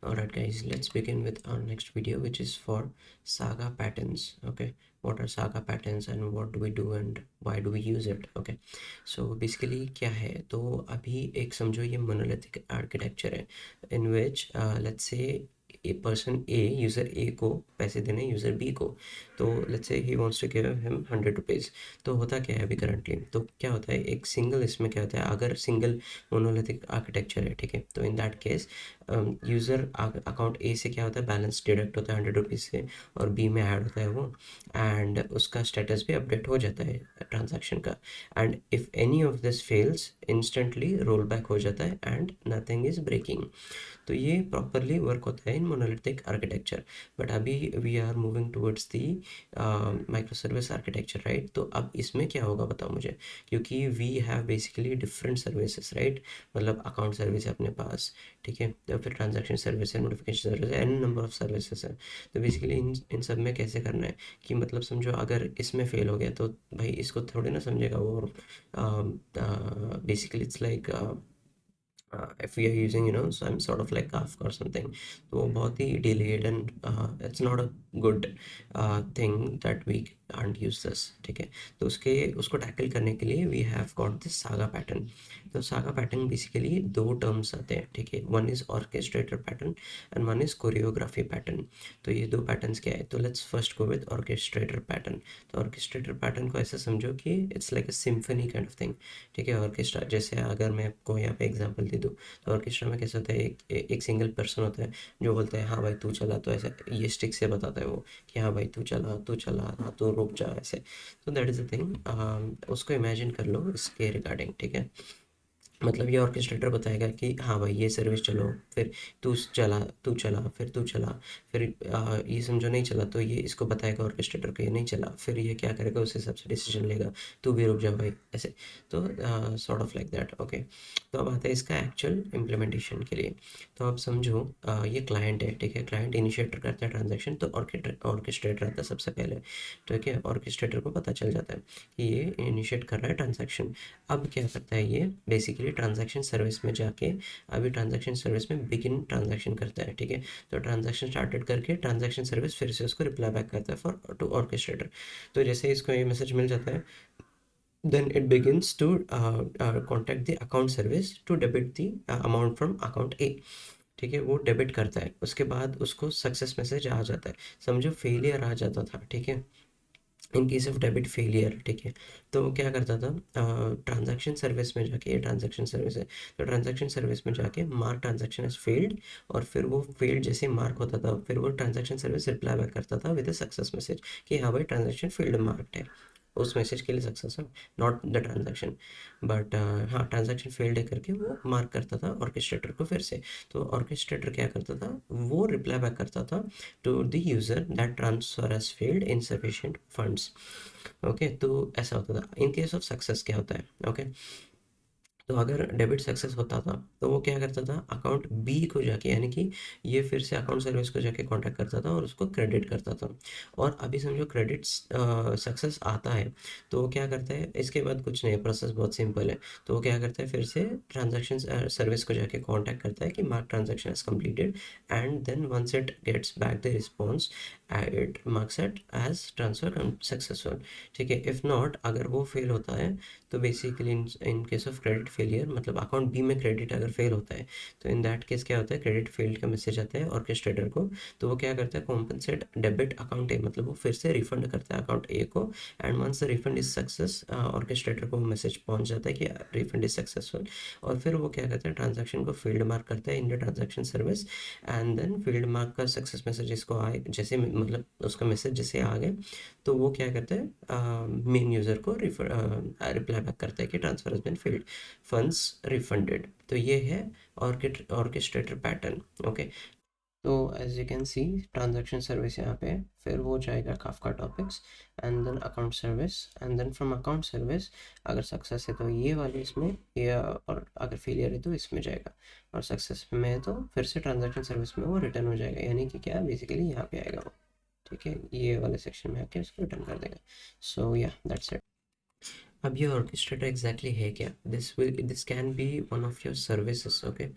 Alright guys, let's begin with our next video, which is for Saga patterns. Okay, what are Saga patterns and what do we do and why do we use it? Okay, so basically क्या है, तो अभी एक समझो ये monolithic architecture है in which let's say a person A, user A को पैसे देने यूज़र B को, तो let's say he wants to give him 100 rupees. तो होता क्या है अभी करंटली, तो क्या होता है एक सिंगल, इसमें क्या होता है अगर सिंगल मोनोलिथिक आर्किटेक्चर है, ठीक है, तो in that case user account A से क्या होता है बैलेंस डिडक्ट होता है 100 रुपीज़ से और बी में ऐड होता है वो, एंड उसका स्टेटस भी अपडेट हो जाता है ट्रांजैक्शन का, and if any of this fails instantly roll back हो जाता है एंड नथिंग इज़ ब्रेकिंग। तो ये प्रॉपरली वर्क होता है इन मोनोलिथिक आर्किटेक्चर। बट अभी we are moving towards the micro service architecture, right. तो अब इसमें क्या होगा बताओ मुझे, क्योंकि we have basically different services, right. मतलब अकाउंट सर्विस है अपने पास, ठीक है, तो फिर ट्रांजैक्शन सर्विस है, नोटिफिकेशन सर्विस है, एन नंबर ऑफ सर्विसेज है। तो बेसिकली इन सब में कैसे करना है कि मतलब समझो अगर इसमें फेल हो गया तो भाई इसको थोड़ी ना समझेगा वो। Basically it's like if we are using some sort of like Kafka or something, तो वो बहुत ही delayed and it's not a good thing that we can't use this, ठीक है। तो उसको टैकल करने के लिए we have got this saga pattern। तो saga pattern basically दो टर्म्स आते हैं, ठीक है, one is orchestrator pattern and one is choreography pattern। तो ये दो पैटर्न्स क्या है, तो let's first go with orchestrator pattern. तो ऑर्केस्ट्रेटर पैटर्न को ऐसा समझो कि it's like a symphony kind of thing, ठीक है। ऑर्केस्ट्रा जैसे अगर मैं आपको यहाँ पे एग्जांपल दे दूँ, तो ऑर्केस्ट्रा में कैसे होता है एक सिंगल पर्सन होता है जो बोलता है हाँ भाई तू चला, तो ऐसे ये स्टिक से बताता है वो कि हाँ भाई तू चला हाँ तू रुक जा, ऐसे। तो दैट इज़ द थिंग, उसको इमेजिन कर लो इसके रिगार्डिंग, ठीक है। मतलब ये ऑर्केस्ट्रेटर बताएगा कि हाँ भाई ये सर्विस चलो, फिर तू चला फिर तू चला, फिर ये समझो नहीं चला तो ये इसको बताएगा ऑर्केस्ट्रेटर को ये नहीं चला, फिर ये क्या करेगा उस हिसाब से डिसीजन लेगा, तू भी रुक जा भाई, ऐसे। तो sort of like that, okay. तो अब आता है इसका एक्चुअल इम्प्लीमेंटेशन के लिए। तो आप समझो ये क्लाइंट है, ठीक है, क्लाइंट इनिशिएट करता है ट्रांजेक्शन, तो ऑर्केस्ट्रेटर आता है सबसे पहले, ठीक है। ऑर्केस्ट्रेटर को पता चल जाता है कि ये इनिशिएट कर रहा है ट्रांजेक्शन। अब क्या करता है ये बेसिकली ट्रांजैक्शन सर्विस में जाके, अभी ट्रांजैक्शन सर्विस में बिगिन ट्रांजैक्शन करता है, ठीक है। तो ट्रांजैक्शन स्टार्टेड करके ट्रांजैक्शन सर्विस फिर से उसको रिप्लाई बैक करता है फॉर टू ऑर्केस्ट्रेटर। तो जैसे इसको ये मैसेज मिल जाता है, then it begins to contact the account service to debit the amount from account A, ठीक है। वो डेबिट करता है, उसके बाद उसको सक्सेस मैसेज आ जाता है, समझो फेलियर आ जाता था, ठीक है, इन केस ऑफ डेबिट फेलियर, ठीक है। तो वो क्या करता था ट्रांजैक्शन सर्विस में जाके, ये ट्रांजैक्शन सर्विस है, तो ट्रांजैक्शन सर्विस में जाके मार्क ट्रांजैक्शन एज फेल्ड, और फिर वो फेल्ड जैसे मार्क होता था फिर वो ट्रांजैक्शन सर्विस रिप्लाई बैक करता था विद अ सक्सेस मैसेज कि हाँ भाई ट्रांजैक्शन फेल्ड मार्क्ड है। उस मैसेज के लिए सक्सेस है, नॉट द ट्रांजैक्शन, बट हाँ ट्रांजैक्शन फेल्ड है करके वो मार्क करता था ऑर्केस्ट्रेटर को फिर से। तो ऑर्केस्ट्रेटर क्या करता था, वो रिप्लाई बैक करता था to the user that transfer has failed insufficient funds, okay. तो ऐसा होता था। इन केस ऑफ सक्सेस क्या होता है, ओके, तो अगर डेबिट सक्सेस होता था तो वो क्या करता था अकाउंट बी को जाके, यानी कि ये फिर से अकाउंट सर्विस को जाके कांटेक्ट करता था और उसको क्रेडिट करता था। और अभी समझो क्रेडिट सक्सेस आता है तो वो क्या करता है, इसके बाद कुछ नहीं, प्रोसेस बहुत सिंपल है। तो वो क्या करता है फिर से ट्रांजैक्शन सर्विस को जाके कांटेक्ट करता है कि mark transaction is completed, and then once it gets back the response it marks it as transfer successful, ठीक है। इफ़ नॉट, अगर वो फेल होता है तो basically in case of credit failure, मतलब अकाउंट बी में क्रेडिट अगर फेल होता है, तो इन दैट केस क्या होता है, क्रेडिट फेल्ड का मैसेज आता है ऑर्केस्ट्रेटर को। तो वो क्या करता है कॉम्पनसेट डेबिट अकाउंट ए, मतलब वो फिर से रिफंड करता है अकाउंट ए को, and once the refund is success orchestrator को मैसेज पहुंच जाता है कि रिफंड इज सक्सेसफुल। और फिर वो क्या करता है ट्रांजैक्शन को फील्ड मार्क करता है in the transaction service, and then field mark का सक्सेस मैसेज इसको आए जैसे, मतलब उसका मैसेज जैसे आ गए तो वो क्या करता है मेन यूज़र को रिप्लाई बैक करता है कि transfer has been failed, funds refunded. तो ये है ऑर्केस्ट्रेटर पैटर्न, ओके। तो as you can see transaction service यहाँ पे, फिर वो जाएगा Kafka topics, and then account service, and then from account service अगर सक्सेस है तो ये वाले इसमें, या और अगर फेलियर है तो इसमें जाएगा, और सक्सेस में है तो फिर से ट्रांजैक्शन सर्विस में वो रिटर्न हो जाएगा, यानी कि क्या बेसिकली यहाँ पे आएगा वो, ठीक है, ये वाले सेक्शन में आके उसको रिटर्न कर देगा। सो या दैट्स इट। अब ये ऑर्केस्ट्रेटर एग्जैक्टली है क्या, this can be one of your services, okay.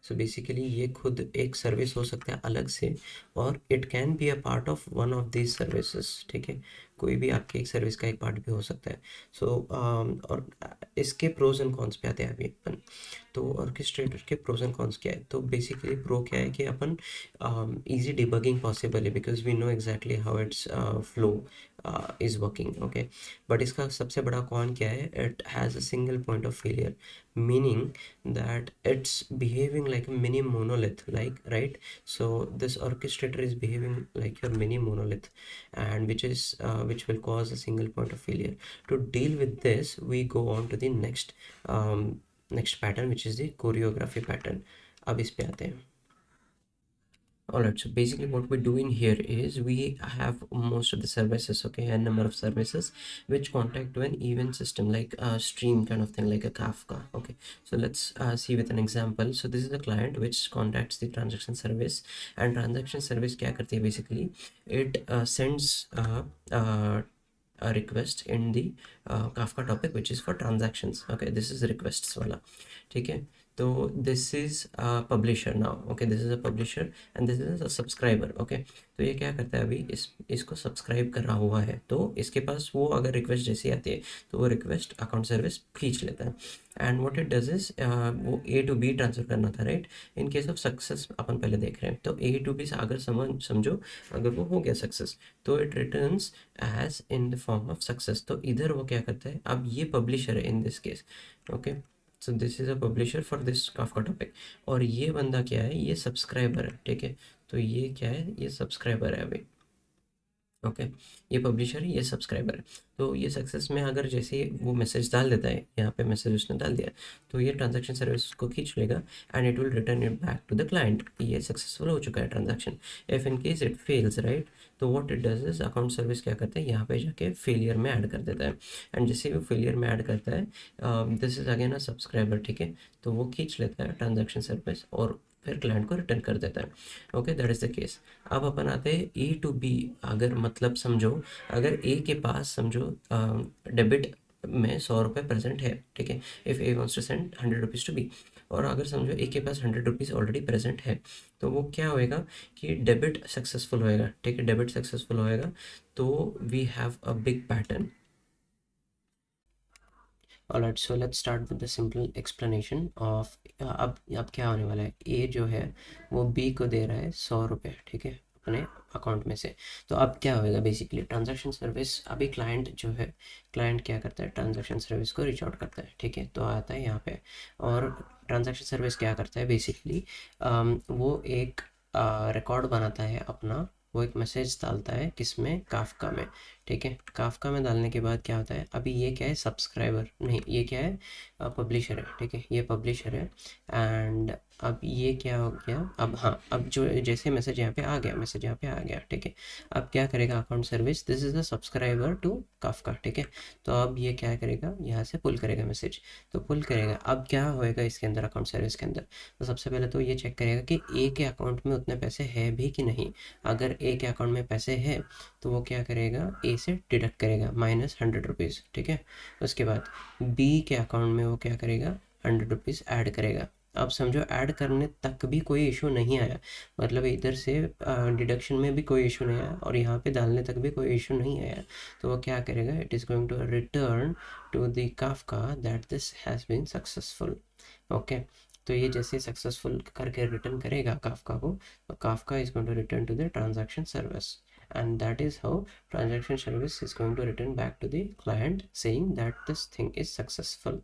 So basically ये खुद एक सर्विस हो सकता है अलग से, और it can be a part of one of these services, ठीक है, कोई भी आपके एक सर्विस का एक पार्ट भी हो सकता है। सो और इसके प्रोज एंड कॉन्स पे आते हैं अभी अपन। तो ऑर्केस्ट्रेटर के प्रोज एंड कॉन्स क्या है, तो बेसिकली प्रो क्या है कि अपन इजी डिबगिंग पॉसिबल है because we know exactly how it's flow is working, okay. But इसका सबसे बड़ा कॉन क्या है, it has a single point of failure, meaning that it's behaving like a mini monolith, like, right? So this orchestrator is behaving like your mini monolith, and which will cause a single point of failure. To deal with this, we go on to the um, next pattern, which is the choreography pattern. अब इस पे आते हैं। Alright, so basically what we do in here is we have most of the services, okay, a number of services which contact to an event system like a stream kind of thing, like a Kafka, okay. So let's see with an example. So this is the client which contacts the transaction service, and transaction service क्या करती है basically, it sends a request in the Kafka topic which is for transactions, okay, this is requests वाला, ठीक है। तो this is publisher now, okay, this is a publisher and this is a subscriber, okay. तो ये क्या करता है, अभी इसको सब्सक्राइब कर रहा हुआ है, तो इसके पास वो अगर रिक्वेस्ट जैसी आती है तो वो रिक्वेस्ट अकाउंट सर्विस खींच लेता है, and what it does is वो ए टू बी ट्रांसफर करना था, right. In case of success अपन पहले देख रहे हैं, तो ए टू बी से अगर समझो अगर वो हो गया सक्सेस, तो it returns as in the form of success. तो इधर वो क्या करता है, अब ये पब्लिशर है in this case, okay. So this is a publisher for this Kafka topic, और ये बंदा क्या है, ये सब्सक्राइबर है, ठीक है। तो ये क्या है, ये सब्सक्राइबर है अभी, ओके। ये पब्लिशर है, ये सब्सक्राइबर है। तो ये सक्सेस में अगर जैसे वो मैसेज डाल देता है, यहाँ पे मैसेज उसने डाल दिया, तो ये ट्रांजैक्शन सर्विस को खींच लेगा and it will return it back to the client, ये सक्सेसफुल हो चुका है transaction. If in case it fails, right, तो what it does is account service क्या करता है, यहाँ पे जाके फेलियर में ऐड कर देता है, एंड जैसे वो फेलियर में ऐड करता है, this is again a subscriber, ठीक है। तो वो खींच लेता है ट्रांजैक्शन सर्विस और फिर क्लाइंट को रिटर्न कर देता है, okay, that is the case. अब अपन आते हैं ए टू बी, अगर मतलब समझो अगर ए के पास समझो डेबिट में 100 रुपये प्रेजेंट है, ठीक है, if A wants to send 100 rupees to B, और अगर समझो ए के पास 100 रुपीज़ ऑलरेडी प्रेजेंट है, तो वो क्या होएगा कि डेबिट सक्सेसफुल होएगा, ठीक है, डेबिट सक्सेसफुल होएगा। तो we have a big pattern. Alright, so let's start with the simple explanation of अब क्या होने वाला है, ए जो है वो बी को दे रहा है 100 रुपये, ठीक है, अपने अकाउंट में से। तो अब क्या होएगा, बेसिकली ट्रांजैक्शन सर्विस, अभी क्लाइंट जो है, क्लाइंट क्या करता है, ट्रांजैक्शन सर्विस को रीच आउट करता है, ठीक है, तो आता है यहाँ पे, और ट्रांजैक्शन सर्विस क्या करता है बेसिकली, वो एक रिकॉर्ड बनाता है अपना, वो एक मैसेज डालता है किसमें, काफका में, ठीक है। काफका में डालने के बाद क्या होता है, अभी ये क्या है, सब्सक्राइबर नहीं, ये क्या है, पब्लिशर है, ठीक है, ये पब्लिशर है। एंड अब ये क्या हो गया, अब हाँ, अब जो जैसे मैसेज यहाँ पे आ गया, मैसेज यहाँ पे आ गया, ठीक है। अब क्या करेगा account service, this is the subscriber to Kafka, ठीक है। तो अब ये क्या करेगा, यहाँ से पुल करेगा मैसेज, तो पुल करेगा, अब क्या होएगा इसके अंदर, अकाउंट सर्विस के अंदर, तो सबसे पहले तो ये चेक करेगा कि ए के अकाउंट में उतने पैसे है भी कि नहीं। अगर ए के अकाउंट में पैसे है तो वो क्या करेगा, ए से डिडक्ट करेगा -100 रुपीज़, ठीक है। उसके बाद बी के अकाउंट में वो क्या करेगा, 100 रुपीज़ ऐड करेगा। अब समझो ऐड करने तक भी कोई इशू नहीं आया, मतलब इधर से डिडक्शन में भी कोई इशू नहीं आया और यहाँ पे डालने तक भी कोई इशू नहीं आया, तो वो क्या करेगा, it is going to return to the Kafka that this has been successful, okay. तो ये जैसे सक्सेसफुल करके रिटर्न करेगा काफका को, तो Kafka is going to return to the transaction service, and that is how transaction service is going to return back to the client saying that this thing is successful.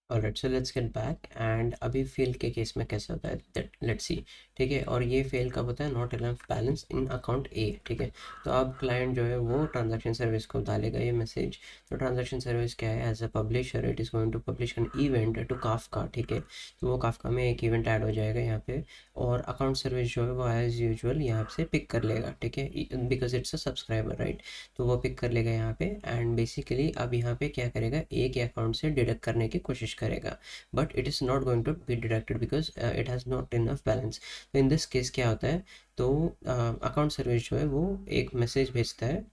Alright, so let's get back, and अभी fail के case में कैसे होता है, that let's see, ठीक है। और ये फेल कब होता है, not enough balance in account A, ठीक है। तो अब क्लाइंट जो है वो ट्रांजैक्शन सर्विस को डालेगा ये मैसेज, तो ट्रांजैक्शन सर्विस क्या है, as a publisher it is going to publish an event to Kafka, ठीक है। तो वो काफका में एक इवेंट ऐड हो जाएगा यहाँ पे, और अकाउंट सर्विस जो है वो एज यूजुअल यहाँ से पिक कर लेगा, ठीक है, because it's a subscriber, right. तो वो पिक कर लेगा यहाँ पे, एंड बेसिकली अब यहाँ पे क्या करेगा, ए के अकाउंट से डिडक्ट करने की कोशिश करेगा, but it is not going to be deducted because it has not enough balance. तो इन दिस केस क्या होता है, तो अकाउंट सर्विस जो है वो एक मैसेज भेजता है,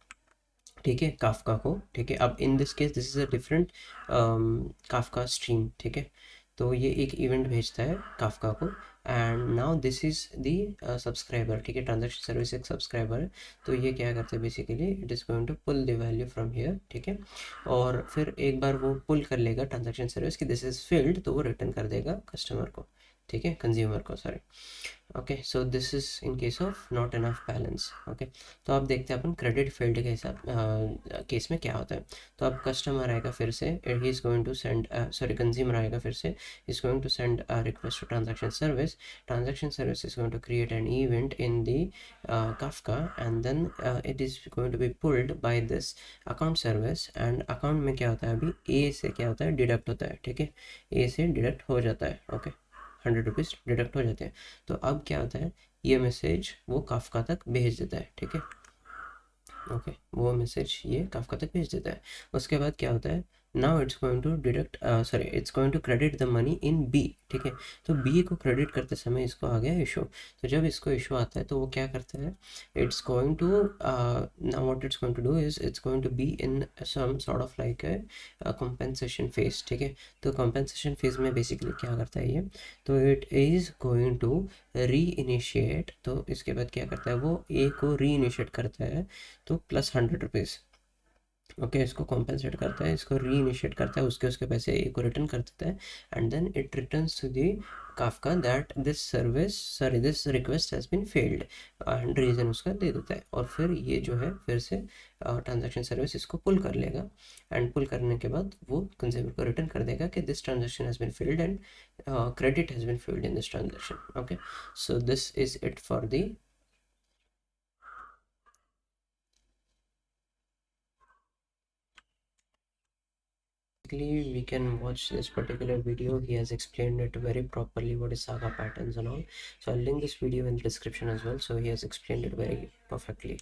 ठीक है, काफका को, ठीक है। अब in this case this is a different Kafka stream, ठीक है। तो ये एक इवेंट भेजता है काफका को, and now this is the subscriber, ठीक है, ट्रांजेक्शन सर्विस एक सब्सक्राइबर है। तो ये क्या करते हैं basically, it is going to pull the value from here, ठीक है। और फिर एक बार वो पुल कर लेगा ट्रांजेक्शन सर्विस की दिस इज फिल्ड, तो वो रिटर्न कर देगा कस्टमर को, ठीक है, कंज्यूमर को, sorry. Okay, so this is in case of not enough balance. Okay, तो अब देखते हैं अपन क्रेडिट फील्ड के हिसाब केस में क्या होता है। तो अब कस्टमर आएगा फिर से, he is going to send, sorry consumer आएगा फिर से, is going to send a request to transaction service, transaction service is going to create an event in the Kafka, and then it is going to be pulled by this account service, and account में क्या होता है, अभी ए से क्या होता है, deduct होता है, ठीक है, ए से डिडक्ट हो जाता है। ओके, 100 रुपीज़ डिडक्ट हो जाते हैं। तो अब क्या होता है, ये मैसेज वो काफका तक भेज देता है, ठीक है। ओके, वो मैसेज ये काफका तक भेज देता है। उसके बाद क्या होता है, now it's going to deduct, sorry it's going to credit the money in B, ठीक है। तो बी को क्रेडिट करते समय इसको आ गया इशू। तो जब इसको इशू आता है तो वो क्या करता है, it's going to, now what it's going to do is it's going to be in some sort of like a compensation phase, ठीक है। तो कंपेंसेशन फेज में बेसिकली क्या करता है ये, तो it is going to reinitiate, तो इसके बाद क्या करता है, वो ए को री इनिशिएट करता है, तो प्लस 100 रुपीज़। ओके, इसको कॉम्पेंसेट करता है, इसको री इनिशिएट करता है, उसके उसके पैसे ए को रिटर्न कर देता है, and then it returns to the Kafka that this service, sorry this request has been failed, and reason उसका दे देता है। और फिर ये जो है फिर से ट्रांजैक्शन सर्विस इसको पुल कर लेगा, एंड पुल करने के बाद वो कंज्यूमर को रिटर्न कर देगा कि this transaction has been failed and credit has been failed in this transaction. Okay, so this is it for the, we can watch this particular video. He has explained it very properly what is saga patterns and all, so I'll link this video in the description as well, so he has explained it very perfectly.